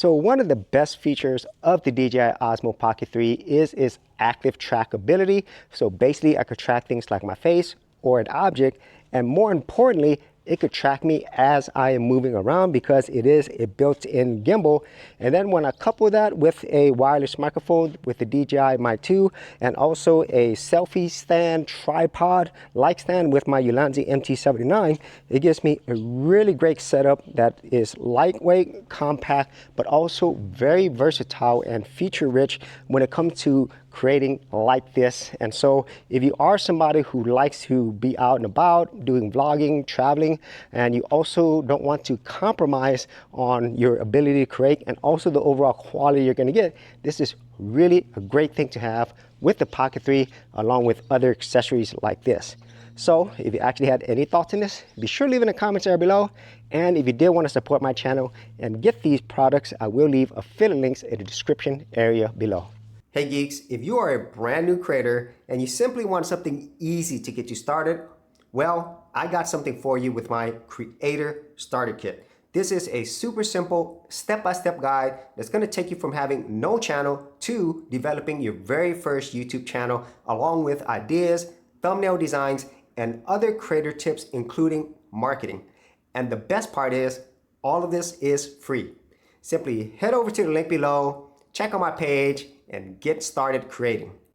So one of the best features of the DJI Osmo Pocket 3 is its active trackability. So basically I could track things like my face or an object, and more importantly, it could track me as I am moving around because it is a built-in gimbal. And then when I couple that with a wireless microphone with the DJI Mic 2 and also a selfie stand, tripod like stand with my Ulanzi MT-79, it gives me a really great setup that is lightweight, compact, but also very versatile and feature rich when it comes to creating like this. And so if you are somebody who likes to be out and about doing vlogging, traveling, and you also don't want to compromise on your ability to create and also the overall quality you're going to get, this is really a great thing to have with the Pocket 3 along with other accessories like this. So if you actually had any thoughts on this, be sure to leave in the comments area below. And if you did want to support my channel and get these products, I will leave affiliate links in the description area below. Hey geeks, if you are a brand new creator and you simply want something easy to get you started, well, I got something for you with my Creator Starter Kit. This is a super simple step-by-step guide that's going to take you from having no channel to developing your very first YouTube channel, along with ideas, thumbnail designs, and other creator tips, including marketing. And the best part is, all of this is free. Simply head over to the link below, check out my page, and get started creating.